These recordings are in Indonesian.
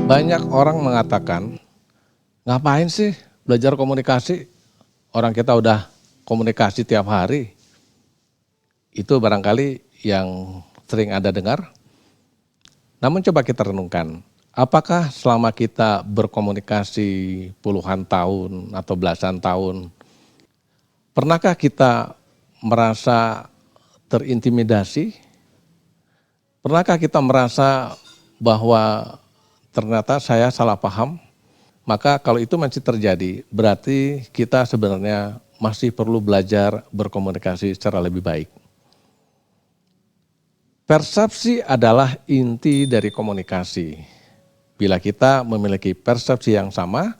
Banyak orang mengatakan, ngapain sih belajar komunikasi? Orang kita udah komunikasi tiap hari. Itu barangkali yang sering Anda dengar. Namun coba kita renungkan, apakah selama kita berkomunikasi puluhan tahun atau belasan tahun, pernahkah kita merasa terintimidasi? Pernahkah kita merasa bahwa ternyata saya salah paham? Maka kalau itu masih terjadi, berarti kita sebenarnya masih perlu belajar berkomunikasi secara lebih baik. Persepsi adalah inti dari komunikasi. Bila kita memiliki persepsi yang sama,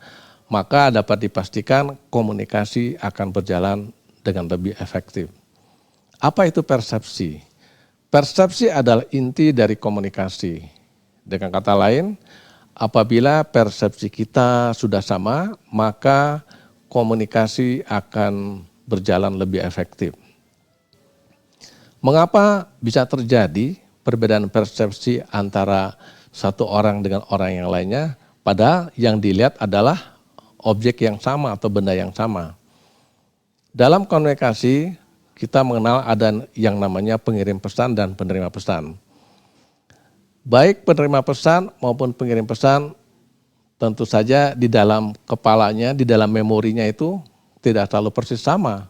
maka dapat dipastikan komunikasi akan berjalan dengan lebih efektif. Apa itu persepsi? Persepsi adalah inti dari komunikasi. Dengan kata lain, apabila persepsi kita sudah sama, maka komunikasi akan berjalan lebih efektif. Mengapa bisa terjadi perbedaan persepsi antara satu orang dengan orang yang lainnya, padahal yang dilihat adalah objek yang sama atau benda yang sama. Dalam komunikasi, kita mengenal ada yang namanya pengirim pesan dan penerima pesan. Baik penerima pesan maupun pengirim pesan, tentu saja di dalam kepalanya, di dalam memorinya itu tidak selalu persis sama.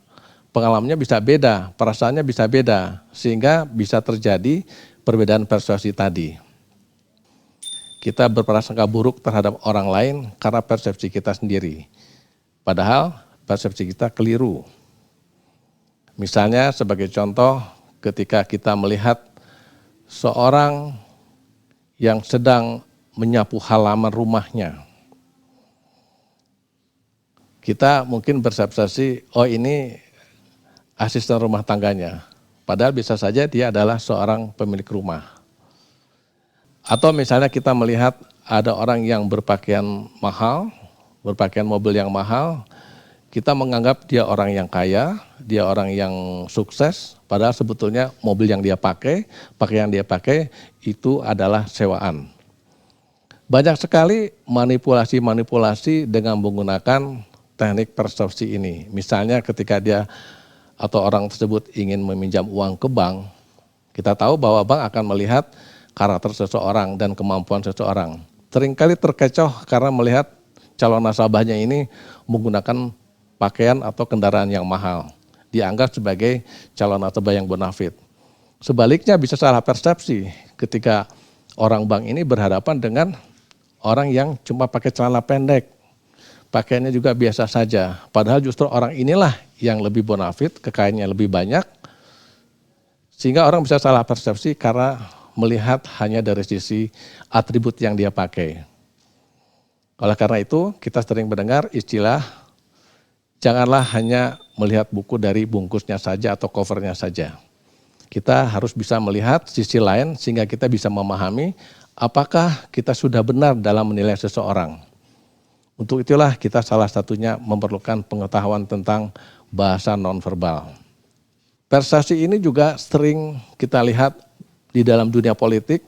Pengalamannya bisa beda, perasaannya bisa beda, sehingga bisa terjadi perbedaan persepsi tadi. Kita berprasangka buruk terhadap orang lain karena persepsi kita sendiri. Padahal persepsi kita keliru. Misalnya sebagai contoh, ketika kita melihat seorang yang sedang menyapu halaman rumahnya, kita mungkin bersepsi, oh ini asisten rumah tangganya, padahal bisa saja dia adalah seorang pemilik rumah. Atau misalnya kita melihat ada orang yang berpakaian mahal, berpakaian mobil yang mahal, kita menganggap dia orang yang kaya, dia orang yang sukses, padahal sebetulnya mobil yang dia pakai, pakaian yang dia pakai itu adalah sewaan. Banyak sekali manipulasi-manipulasi dengan menggunakan teknik persepsi ini. Misalnya ketika dia atau orang tersebut ingin meminjam uang ke bank, kita tahu bahwa bank akan melihat karakter seseorang dan kemampuan seseorang. Seringkali terkecoh karena melihat calon nasabahnya ini menggunakan pakaian atau kendaraan yang mahal. Dianggap sebagai calon nasabah yang bonafit. Sebaliknya bisa salah persepsi ketika orang bank ini berhadapan dengan orang yang cuma pakai celana pendek. Pakaiannya juga biasa saja, padahal justru orang inilah yang lebih bonafit, kekayaannya lebih banyak, sehingga orang bisa salah persepsi karena melihat hanya dari sisi atribut yang dia pakai. Oleh karena itu, kita sering mendengar istilah, janganlah hanya melihat buku dari bungkusnya saja atau covernya saja. Kita harus bisa melihat sisi lain sehingga kita bisa memahami apakah kita sudah benar dalam menilai seseorang. Untuk itulah kita salah satunya memerlukan pengetahuan tentang bahasa nonverbal. Persepsi ini juga sering kita lihat di dalam dunia politik,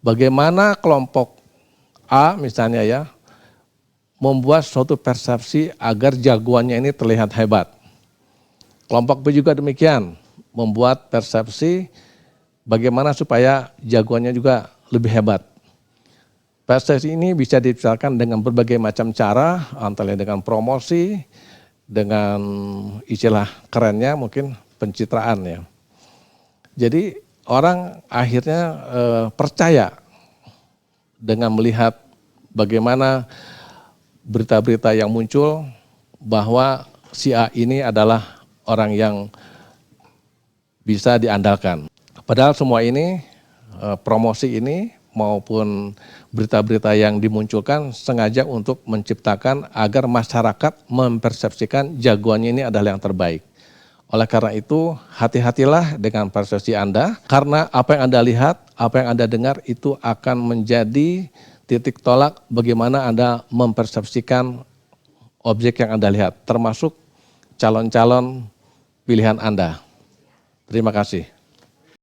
bagaimana kelompok A misalnya ya, membuat suatu persepsi agar jagoannya ini terlihat hebat. Kelompok B juga demikian, membuat persepsi bagaimana supaya jagoannya juga lebih hebat. Persepsi ini bisa dibicarakan dengan berbagai macam cara, antara dengan promosi, dengan istilah kerennya mungkin pencitraan ya. Jadi orang akhirnya percaya dengan melihat bagaimana berita-berita yang muncul bahwa si A ini adalah orang yang bisa diandalkan. Padahal semua ini, promosi ini maupun berita-berita yang dimunculkan sengaja untuk menciptakan agar masyarakat mempersepsikan jagoannya ini adalah yang terbaik. Oleh karena itu, hati-hatilah dengan persepsi Anda, karena apa yang Anda lihat, apa yang Anda dengar itu akan menjadi titik tolak bagaimana Anda mempersepsikan objek yang Anda lihat, termasuk calon-calon pilihan Anda. Terima kasih.